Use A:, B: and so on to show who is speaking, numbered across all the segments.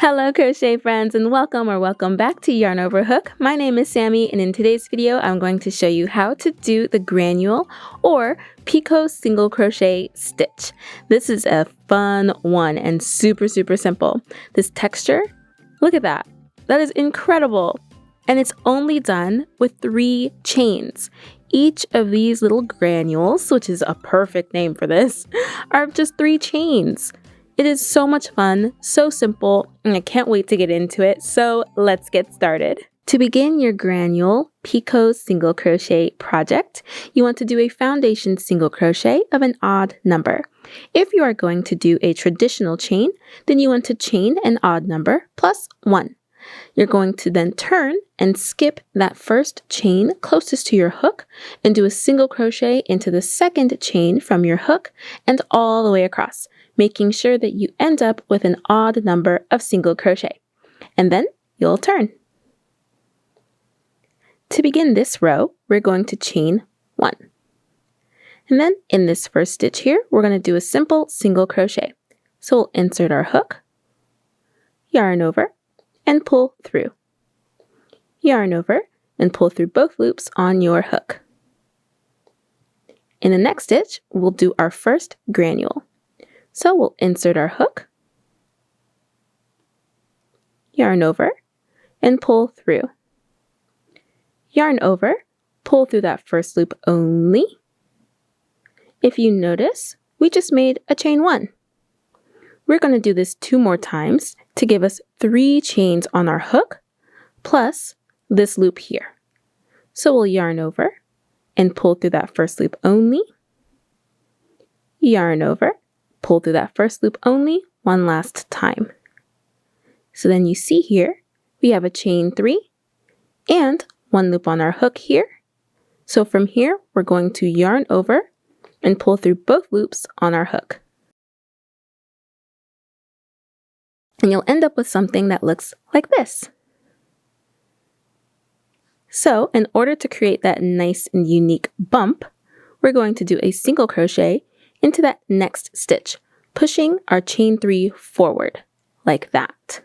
A: Hello crochet friends, and welcome back to Yarn Over Hook. My name is Sammy, and in today's video I'm going to show you how to do the granule or Picot Single Crochet stitch. This is a fun one and super simple. This texture, look at that. That is incredible. And it's only done with 3 chains. Each of these little granules, which is a perfect name for this, are just 3 chains. It is so much fun, so simple, and I can't wait to get into it, so let's get started. To begin your Granule Picot Single Crochet project, you want to do a foundation single crochet of an odd number. If you are going to do a traditional chain, then you want to chain an odd number plus 1. You're going to then turn and skip that first chain closest to your hook and do a single crochet into the second chain from your hook and all the way across, making sure that you end up with an odd number of single crochet. And then you'll turn. To begin this row, we're going to chain 1. And then in this first stitch here, we're going to do a simple single crochet. So we'll insert our hook, yarn over, and pull through. Yarn over and pull through both loops on your hook. In the next stitch, we'll do our first granule. So we'll insert our hook, yarn over, and pull through. Yarn over, pull through that first loop only. If you notice, we just made a chain 1. We're going to do this 2 more times to give us 3 chains on our hook, plus this loop here. So we'll yarn over and pull through that first loop only. Yarn over, pull through that first loop only one last time. So then you see here, we have a chain 3 and 1 loop on our hook here. So from here, we're going to yarn over and pull through both loops on our hook. And you'll end up with something that looks like this. So in order to create that nice and unique bump, we're going to do a single crochet into that next stitch, pushing our chain 3 forward like that.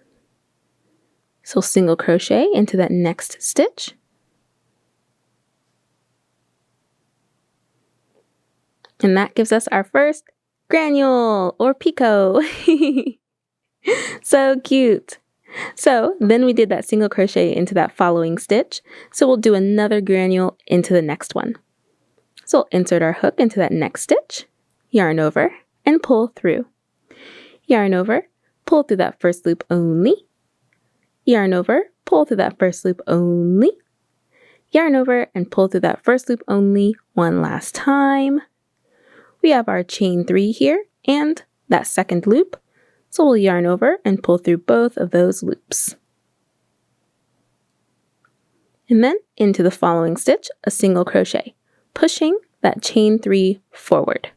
A: So single crochet into that next stitch. And that gives us our first granule or picot. So cute. So then we did that single crochet into that following stitch. So we'll do another granule into the next one. So we'll insert our hook into that next stitch, yarn over, and pull through. Yarn over, pull through that first loop only. Yarn over, pull through that first loop only. Yarn over and pull through that first loop only one last time. We have our chain 3 here and that second loop. So we'll yarn over and pull through both of those loops. And then into the following stitch, a single crochet, pushing that chain 3 forward.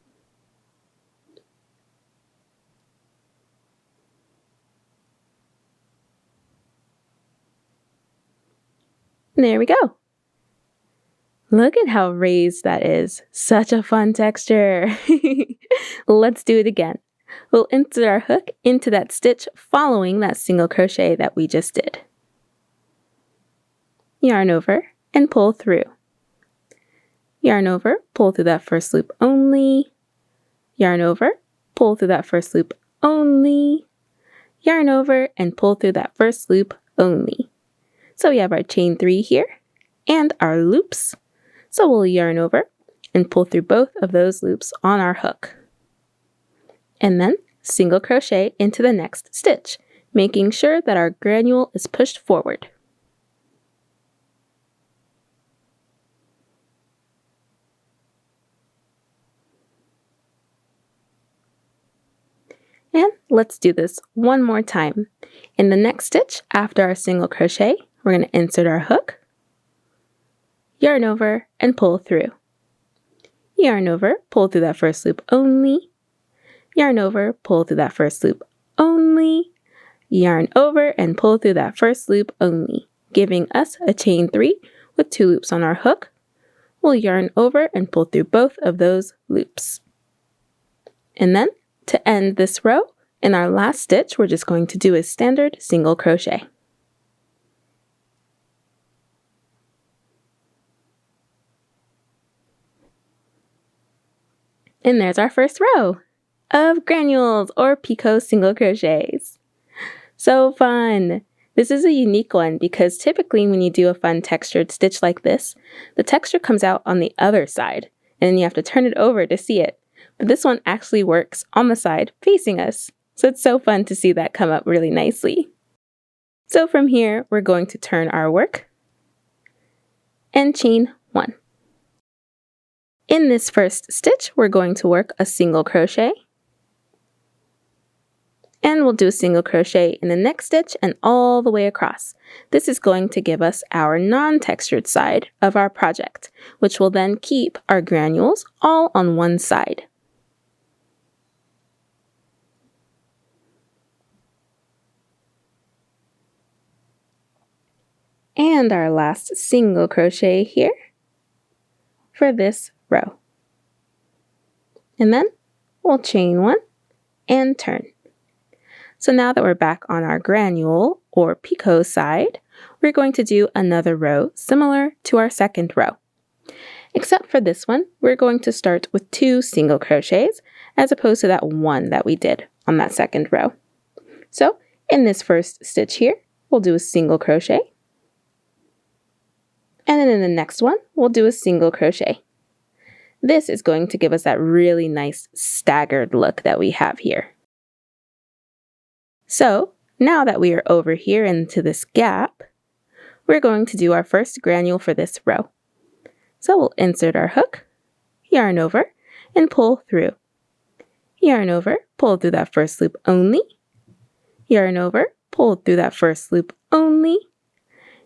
A: And there we go. Look at how raised that is. Such a fun texture. Let's do it again. We'll insert our hook into that stitch following that single crochet that we just did. Yarn over and pull through. Yarn over, pull through that first loop only. Yarn over, pull through that first loop only. Yarn over and pull through that first loop only. So we have our chain 3 here and our loops. So we'll yarn over and pull through both of those loops on our hook. And then single crochet into the next stitch, making sure that our granule is pushed forward. And let's do this one more time. In the next stitch, after our single crochet, we're going to insert our hook, yarn over, and pull through. Yarn over, pull through that first loop only. Yarn over, pull through that first loop only. Yarn over and pull through that first loop only, giving us a chain 3 with 2 loops on our hook. We'll yarn over and pull through both of those loops. And then to end this row, in our last stitch, we're just going to do a standard single crochet. And there's our first row of granules or Picot Single Crochets. So fun! This is a unique one because typically when you do a fun textured stitch like this, the texture comes out on the other side, and then you have to turn it over to see it. But this one actually works on the side facing us. So it's so fun to see that come up really nicely. So from here, we're going to turn our work and chain 1. In this first stitch, we're going to work a single crochet, and we'll do a single crochet in the next stitch and all the way across. This is going to give us our non-textured side of our project, which will then keep our granules all on one side. And our last single crochet here for this row. And then we'll chain 1 and turn. So now that we're back on our granule or picot side, we're going to do another row similar to our second row. Except for this one, we're going to start with 2 single crochets as opposed to that one that we did on that second row. So in this first stitch here, we'll do a single crochet. And then in the next one, we'll do a single crochet. This is going to give us that really nice staggered look that we have here. So now that we are over here into this gap, we're going to do our first granule for this row. So we'll insert our hook, yarn over, and pull through. Yarn over, pull through that first loop only. Yarn over, pull through that first loop only.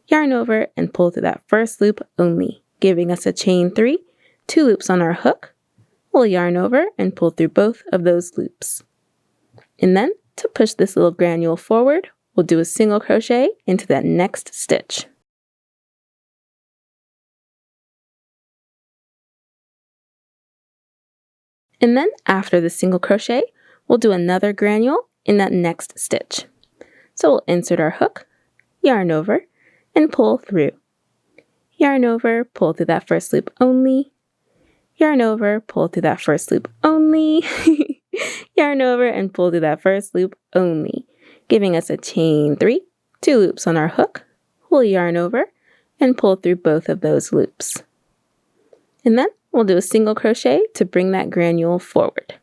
A: Yarn over, and pull through that first loop only, giving us a chain 3, 2 loops on our hook. We'll yarn over and pull through both of those loops. And then to push this little granule forward, we'll do a single crochet into that next stitch. And then after the single crochet, we'll do another granule in that next stitch. So we'll insert our hook, yarn over, and pull through. Yarn over, pull through that first loop only. Yarn over, pull through that first loop only. Yarn over and pull through that first loop only, giving us a chain 3, 2 loops on our hook. We'll yarn over and pull through both of those loops. And then we'll do a single crochet to bring that granule forward.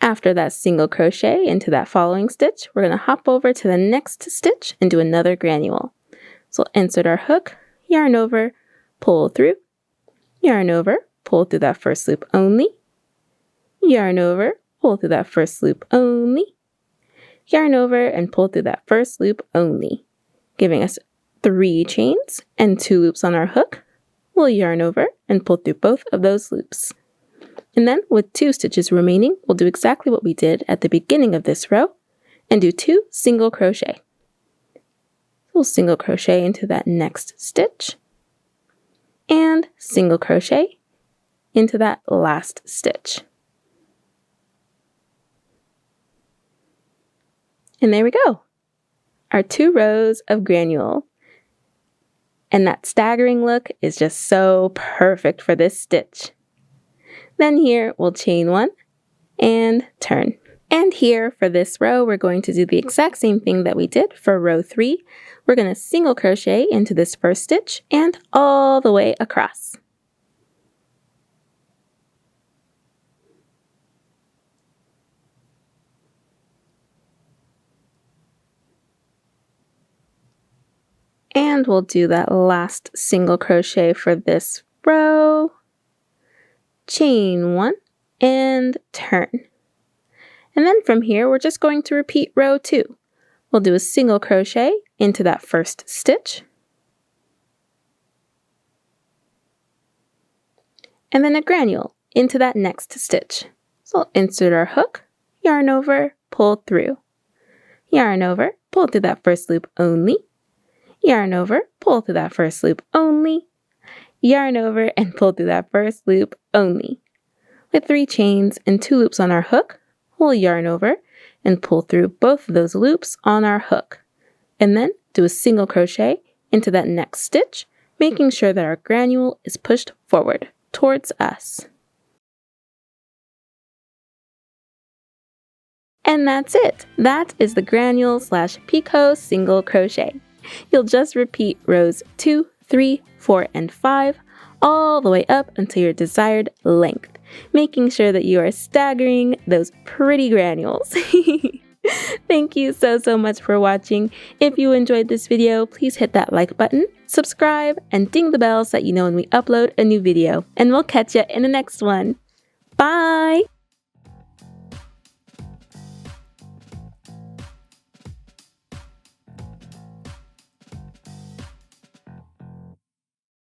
A: After that single crochet into that following stitch, we're going to hop over to the next stitch and do another granule. So we'll insert our hook, yarn over, pull through, yarn over, pull through that first loop only, yarn over, pull through that first loop only, yarn over and pull through that first loop only, giving us 3 chains and 2 loops on our hook. We'll yarn over and pull through both of those loops. And then with 2 stitches remaining, we'll do exactly what we did at the beginning of this row and do 2 single crochet. We'll single crochet into that next stitch and single crochet into that last stitch. And there we go, our 2 rows of granule. And that staggering look is just so perfect for this stitch. Then here we'll chain 1 and turn. And here for this row, we're going to do the exact same thing that we did for row 3. We're going to single crochet into this first stitch and all the way across. And we'll do that last single crochet for this row. Chain 1 and turn. And then from here, we're just going to repeat row 2. We'll do a single crochet into that first stitch. And then a granule into that next stitch. So we'll insert our hook, yarn over, pull through. Yarn over, pull through that first loop only. Yarn over, pull through that first loop only. yarn over and pull through that first loop only. With 3 chains and 2 loops on our hook, we'll yarn over and pull through both of those loops on our hook. And then do a single crochet into that next stitch, making sure that our granule is pushed forward towards us. And that's it. That is the Granule / Picot Single Crochet. You'll just repeat rows 2, 3, 4, and 5 all the way up until your desired length, making sure that you are staggering those pretty granules. Thank you so much for watching. If you enjoyed this video, please hit that like button, subscribe, and ding the bell so that you know when we upload a new video. And we'll catch you in the next one. Bye!